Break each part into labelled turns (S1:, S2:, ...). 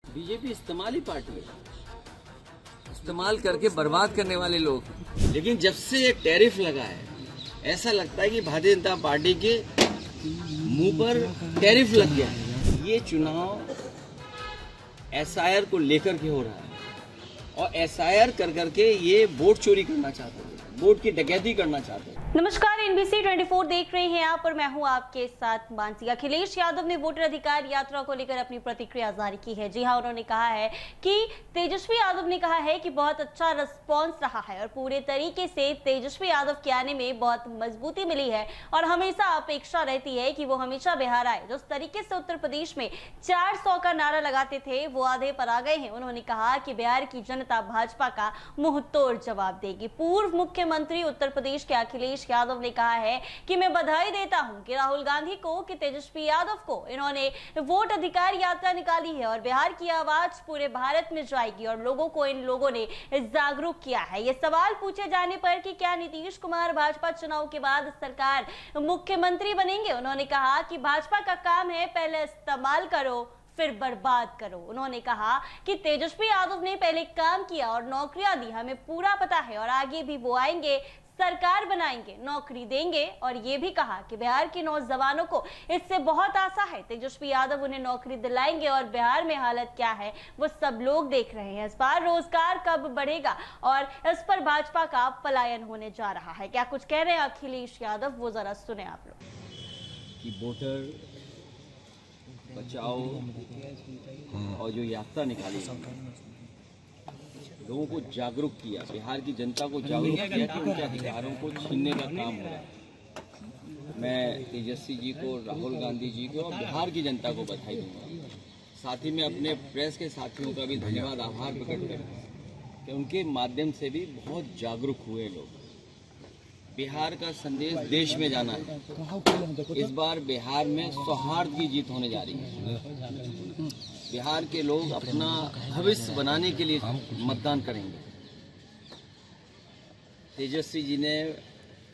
S1: BJP इस्तेमाली party है, इस्तेमाल करके बर्बाद करने वाले लोग हैं। लेकिन जब से ये टैरिफ लगा है, ऐसा लगता है कि भारतीय जनता पार्टी के मुंह पर टैरिफ लग गया है। ये चुनाव एसआईआर को लेकर के हो रहा है और एसआईआर कर करके ये वोट चोरी करना चाहते हैं, वोट की डकैती करना चाहते हैं।
S2: नमस्कार, NBC 24 देख रहे हैं आप और मैं हूं आपके साथ मानसी। अखिलेश यादव ने वोटर अधिकार यात्रा को लेकर अपनी प्रतिक्रिया जारी की है। जी हां, उन्होंने कहा है कि तेजस्वी यादव ने कहा है कि बहुत अच्छा रिस्पांस रहा है और पूरे तरीके से तेजस्वी यादव के आने में बहुत मजबूती मिली है और हमेशा अपेक्षा रहती है कि वो हमेशा बिहार आए। जिस तरीके से उत्तर प्रदेश में 400 का नारा लगाते थे वो आधे पर आ गए हैं। उन्होंने कहा कि बिहार की जनता भाजपा का मुंह तोड़ जवाब देगी। पूर्व मुख्यमंत्री उत्तर प्रदेश के अखिलेश यादव ने कहा है कि मैं बधाई देता हूं कि राहुल गांधी को, कि तेजस्वी यादव को इन्होंने वोट अधिकार यात्रा निकाली है और बिहार की आवाज पूरे भारत में जाएगी और लोगों को इन लोगों ने जागरूक किया है। ये सवाल पूछे जाने पर कि क्या नीतीश कुमार भाजपा चुनाव के बाद सरकार मुख्यमंत्री बनेंगे, उन्होंने कहा कि भाजपा का काम है पहले इस्तेमाल करो फिर बर्बाद करो। उन्होंने कहा कि तेजस्वी यादव ने पहले काम किया और नौकरियां दी, हमें पूरा पता है और आगे भी वो आएंगे, सरकार बनाएंगे, नौकरी देंगे। और ये भी कहा कि बिहार के नौजवानों को इससे बहुत आशा है, तेजस्वी यादव उन्हें नौकरी दिलाएंगे और बिहार में हालत क्या है वो सब लोग देख रहे हैं। इस बार रोजगार कब बढ़ेगा और इस पर भाजपा का पलायन होने जा रहा है। क्या कुछ कह रहे हैं अखिलेश यादव, वो जरा सुने आप लोग।
S1: कि वोटर बचाओ और जो यात्रा निकाली, लोगों को जागरूक किया, बिहार की जनता को जागरूक किया कि उनके अधिकारों को छीनने का काम हो रहा है। मैं तेजस्वी जी को, राहुल गांधी जी को और बिहार की जनता को बधाई दूंगा। साथ ही में अपने प्रेस के साथियों का भी धन्यवाद, आभार प्रकट करता कि उनके माध्यम से भी बहुत जागरूक हुए लोग। बिहार का संदेश देश में जाना है। इस बार बिहार में सौहार्द की जीत होने जा रही है। बिहार के लोग अपना भविष्य बनाने के लिए मतदान करेंगे। तेजस्वी जी ने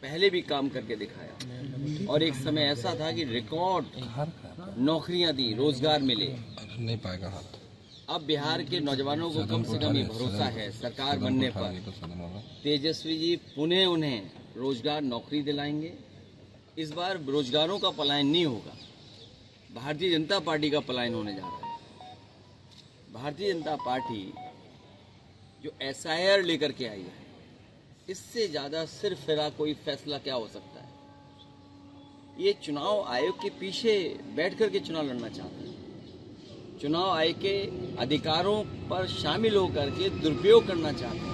S1: पहले भी काम करके दिखाया और एक समय ऐसा था कि रिकॉर्ड नौकरियां दी, रोजगार मिले। नहीं पाएगा हाथ। अब बिहार के नौजवानों को कम से कम ये भरोसा है सरकार बनने पर तेजस्वी जी पुनः उन्हें रोजगार, नौकरी दिलाएंगे। इस बार रोजगारों का पलायन नहीं होगा, भारतीय जनता पार्टी का पलायन होने जा रहा है। भारतीय जनता पार्टी जो एसआईआर लेकर के आई है, इससे ज्यादा सिर्फ फिरा कोई फैसला क्या हो सकता है। ये चुनाव आयोग के पीछे बैठ करके चुनाव लड़ना चाहते हैं। चुनाव आयोग के अधिकारों पर शामिल होकर के दुरुपयोग करना चाहते हैं।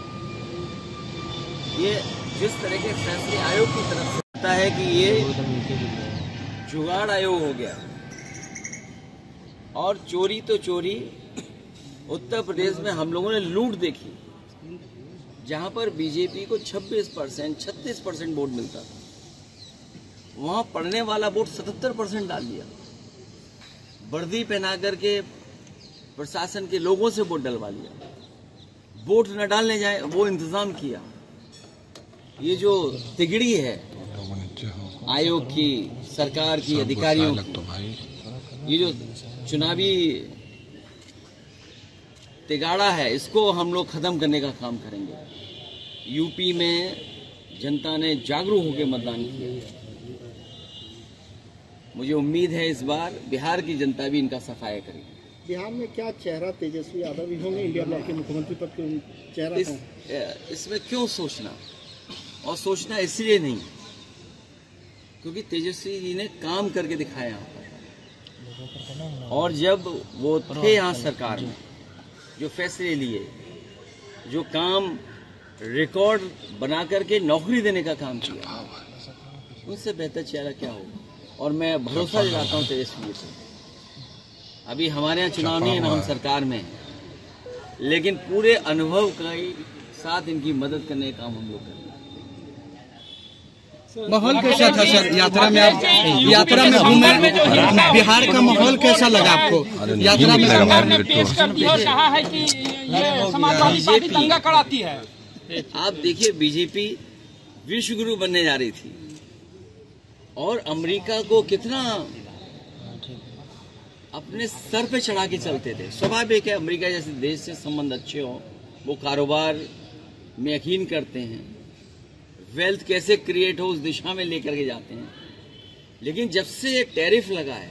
S1: ये जिस तरह के फैसले आयोग की तरफ से लगता है कि ये जुगाड़ आयोग हो गया और चोरी तो चोरी। उत्तर प्रदेश में हम लोगों ने लूट देखी, जहां पर बीजेपी को 26%, 36% वोट मिलता था, वहां पड़ने वाला वोट 77% डाल दिया। वर्दी पहना करके प्रशासन के लोगों से वोट डलवा लिया, वोट न डालने जाए वो इंतजाम किया। ये जो तिगड़ी है आयोग की, सरकार की, अधिकारियों की, ये जो चुनावी तिगाड़ा है, इसको हम लोग खत्म करने का काम करेंगे। यूपी में जनता ने जागरूक होकर मतदान किया। मुझे उम्मीद है इस बार बिहार की जनता भी इनका सफाया करेगी।
S3: बिहार में क्या चेहरा तेजस्वी यादव ही होंगे इंडिया ब्लॉक के मुख्यमंत्री पद के चेहरा?
S1: इसमें क्यों सोचना, और सोचना इसलिए नहीं क्योंकि तेजस्वी जी ने काम करके दिखाया यहाँ पर। और जब वो थे यहाँ सरकार में, जो फैसले लिए, जो काम रिकॉर्ड बना करके नौकरी देने का काम किया, उनसे बेहतर चेहरा क्या होगा। और मैं भरोसा दिलाता हूँ तेजस्वी जी को। अभी हमारे यहाँ चुनाव नहीं है ना, हम सरकार में हैं, लेकिन पूरे अनुभव के साथ इनकी मदद करने का काम हम लोग करेंगे।
S4: माहौल कैसा था सर यात्रा में? आप यात्रा में घूमे, बिहार का माहौल कैसा लगा आपको यात्रा में?
S5: कहा है कि ये समाजवादी पार्टी दंगा कराती है।
S1: आप देखिए, बीजेपी विश्व गुरु बनने जा रही थी और अमेरिका को कितना अपने सर पे चढ़ा के चलते थे। स्वाभाविक है, अमेरिका जैसे देश से संबंध अच्छे हो, वो कारोबार में यकीन करते हैं, वेल्थ कैसे क्रिएट हो उस दिशा में लेकर के जाते हैं। लेकिन जब से ये टैरिफ लगा है,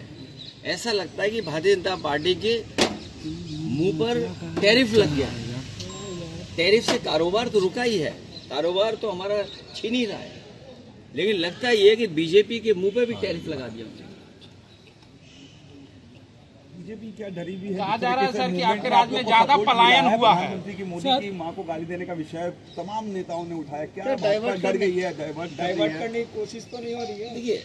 S1: ऐसा लगता है कि भारतीय जनता पार्टी के मुंह पर टैरिफ लग गया है। टैरिफ से कारोबार तो रुका ही है, कारोबार तो हमारा छीन ही रहा है, लेकिन लगता ये है कि बीजेपी के मुंह पे भी टैरिफ लगा दिया।
S6: बीजेपी क्या डरी भी है,
S5: कहा जा रहा है सर कि आपके राज्य में ज्यादा पलायन हुआ है।
S6: प्रधानमंत्री की मोदी की मां को गाली देने का विषय तमाम नेताओं ने उठाया, क्या डाइवर्ट डर गई है? डाइवर्ट करने की कोशिश तो नहीं हो रही है?
S1: देखिए,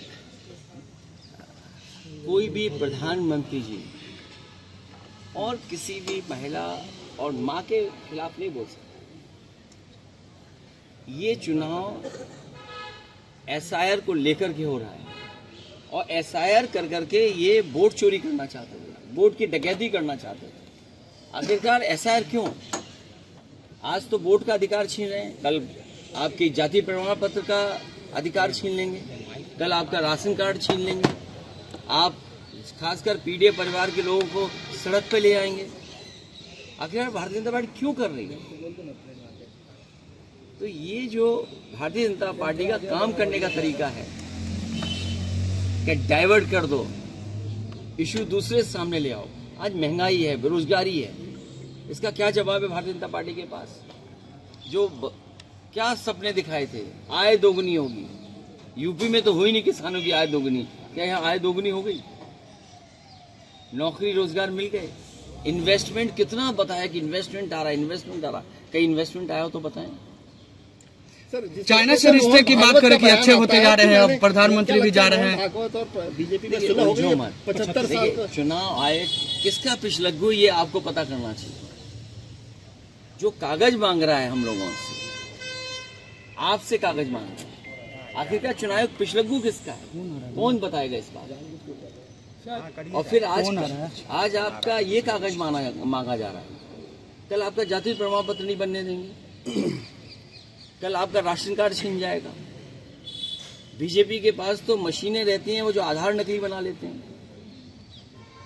S1: कोई भी प्रधानमंत्री जी और किसी भी महिला और मां के खिलाफ नहीं बोल सकते। ये चुनाव एसआईआर को लेकर के हो रहा है और एसआईआर कर करके ये वोट चोरी करना चाहते थे, वोट की डकैती करना चाहते थे। आखिरकार एसआईआर क्यों? आज तो वोट का अधिकार छीन रहे हैं, कल आपकी जाति प्रमाण पत्र का अधिकार छीन लेंगे, कल आपका राशन कार्ड छीन लेंगे, आप खासकर पीड़ित परिवार के लोगों को सड़क पे ले आएंगे। आखिर भारतीय जनता पार्टी क्यों कर रही है? तो ये जो भारतीय जनता पार्टी का काम करने का तरीका है कि डाइवर्ट कर दो, इश्यू दूसरे सामने ले आओ। आज महंगाई है, बेरोजगारी है, इसका क्या जवाब है भारतीय जनता पार्टी के पास? जो क्या सपने दिखाए थे, आय दोगुनी होगी, यूपी में तो हुई नहीं किसानों की आय दोगुनी, क्या यहाँ आय दोगुनी हो गई? नौकरी रोजगार मिल गए, इन्वेस्टमेंट कितना बताया कि इन्वेस्टमेंट आ रहा है, इन्वेस्टमेंट आ रहा है, कहीं इन्वेस्टमेंट आया हो तो बताएं।
S4: चाइना से रिश्ते की बात करें कि अच्छे होते जा रहे हैं, अब प्रधानमंत्री भी जा रहे हैं।
S3: बीजेपी में सुलह हो गई 75 साल का।
S1: चुनाव आयोग किसका पिछलग्गू ये आपको पता करना चाहिए। जो कागज मांग रहा है हम लोगों से, आपसे कागज मांग रहा है, आखिरकार चुनाव आयोग पिछलग्गू किसका है? कौन बताएगा इस बात? और फिर आज आपका ये कागज मांगा जा रहा है, कल आपका जाति प्रमाण पत्र नहीं बनने देंगे, कल आपका राशन कार्ड छीन जाएगा। बीजेपी के पास तो मशीनें रहती हैं, वो जो आधार नकली बना लेते हैं,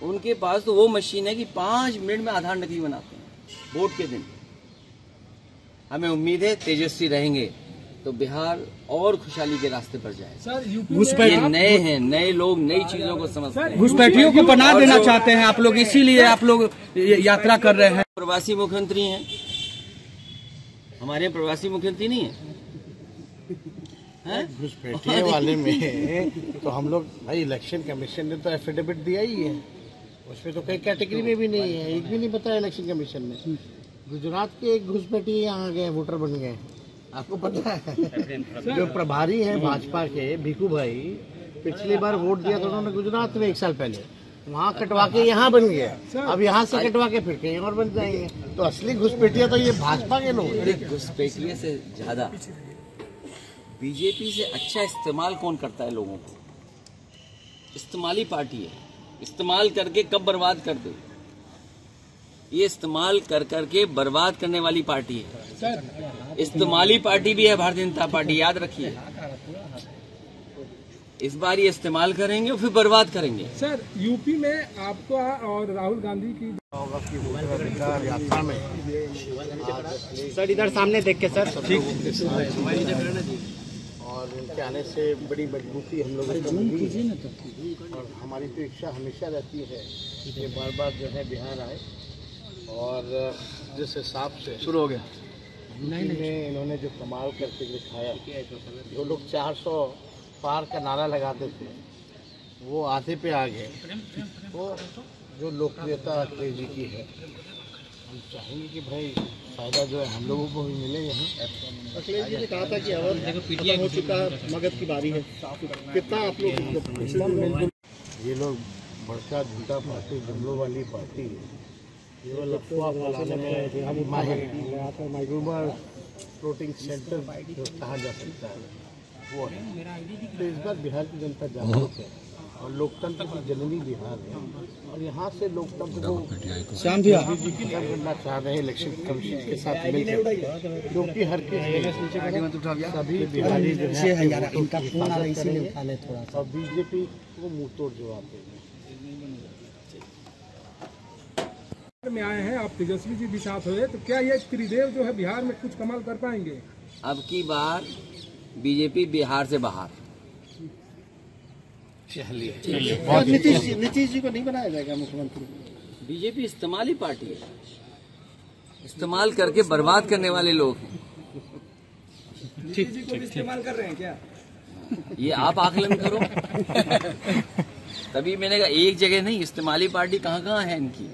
S1: उनके पास तो वो मशीन है कि 5 मिनट में आधार नकली बनाते हैं वोट के दिन। हमें उम्मीद है तेजस्वी रहेंगे तो बिहार और खुशहाली के रास्ते पर जाए। ये नए हैं, नए लोग नई चीजों को समझते हैं।
S4: घुसपैठियों को पनाह देना चाहते हैं आप लोग, इसीलिए आप लोग यात्रा कर रहे हैं।
S1: प्रवासी मुख्यमंत्री हैं, हमारे यहाँ प्रवासी मुख्यमंत्री नहीं है।
S7: घुसपैठिए वाले में तो हम लोग भाई इलेक्शन कमीशन ने तो एफिडेविट दिया ही है, उसमें तो कई कैटेगरी में भी नहीं है, एक भी नहीं बताया इलेक्शन कमीशन ने। गुजरात के एक घुसपैठिए यहाँ गए, वोटर बन गए, आपको पता है। जो प्रभारी हैं भाजपा के भिखू भाई, पिछली बार वोट दिया था उन्होंने गुजरात में 1 साल पहले, वहाँ कटवा के यहाँ बन गया, अब यहाँ से कटवा के फिर कहीं और बन जाएंगे। तो असली घुसपैठिया तो ये भाजपा के लोग।
S1: घुसपैठिए से ज्यादा बीजेपी से अच्छा इस्तेमाल कौन करता है लोगों को? इस्तेमाली पार्टी है, इस्तेमाल करके कब बर्बाद कर दे, ये इस्तेमाल कर करके बर्बाद करने वाली पार्टी है। इस्तेमाली पार्टी भी है भारतीय जनता पार्टी, याद रखिए। इस बार ये इस्तेमाल करेंगे और फिर बर्बाद करेंगे।
S5: सर यूपी में आपको और राहुल गांधी की
S7: यात्रा में
S3: सर इधर सामने देख के सर,
S7: और इनके आने से बड़ी मजबूती हम लोगों को मिली, और हमारी तो इच्छा हमेशा रहती है कि बार बार जो है बिहार आए। और जिस हिसाब से शुरू हो गया इन्होंने जो कमाल करके दिखाया, जो लोग 400 पार का नारा लगाते थे वो आधे पे आ गए। तो जो लोकप्रियता अखिलेश जी की है, हम चाहेंगे कि भाई फायदा जो है हम लोगों को भी मिले यहाँ।
S3: अखिलेश जी ने कहा था कि अब खत्म हो चुका, मगध की बारी है, कितना आप लोग
S7: ये लोग बड़का झूठा पार्टी, जुमलों वाली पार्टी, केवल अफवाह फैलाने में माहिर। ह्यूमर फ्लोटिंग सेंटर जो कहा जा सकता है वो है। तो इस बार बिहार की जनता जागरूक है और लोकतंत्र की जननी बिहार है, और यहाँ से लोकतंत्र को खत्म करना चाह रहे हैं इलेक्शन कमीशन के साथ मिलकर, क्योंकि हर सभी बिहारी जो है और बीजेपी को मुंह तोड़ जवाब देंगे।
S8: में आए हैं, आप तेजस्वी जी भी साथ हुए, तो क्या ये त्रिदेव जो है बिहार में कुछ कमाल कर पाएंगे?
S1: अब की बार बीजेपी बिहार से बाहर।
S3: नीतीश जी को नहीं बनाया जाएगा मुख्यमंत्री?
S1: बीजेपी इस्तेमाली पार्टी है, इस्तेमाल करके बर्बाद करने वाले लोग हैं।
S8: नीतीश जी को भी इस्तेमाल कर रहे हैं क्या?
S1: ये आप आकलन करो। तभी मैंने कहा एक जगह नहीं, इस्तेमाली पार्टी कहाँ कहाँ है इनकी,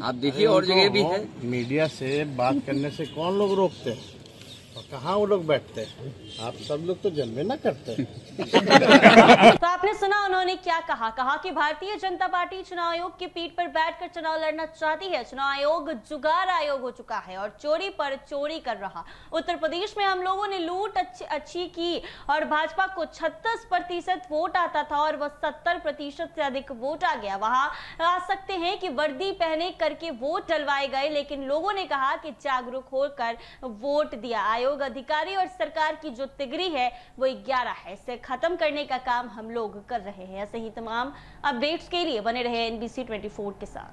S1: आप देखिए और जगह भी है।
S7: मीडिया से बात करने से कौन लोग रोकते हैं और कहाँ वो लोग बैठते हैं? आप सब लोग तो जलवे ना करते हैं।
S2: तो आपने सुना उन्होंने क्या कहा कि भारतीय जनता पार्टी चुनाव आयोग की पीठ पर बैठकर चुनाव लड़ना चाहती है। चुनाव आयोग जुगाड़ आयोग हो चुका है और चोरी पर चोरी कर रहा। उत्तर प्रदेश में हम लोगों ने लूट अच्छी की और भाजपा को 36% वोट आता था और वह 70% से अधिक वोट आ गया। वहां आ सकते हैं कि वर्दी पहने करके वोट डलवाए गए, लेकिन लोगों ने कहा कि जागरूक होकर वोट दिया। आयोग अधिकारी और सरकार की जो तिगरी है वो 11 है, इसे खत्म करने का काम हम लोग कर रहे हैं। ऐसे ही तमाम अपडेट्स के लिए बने रहे NBC 24 के साथ।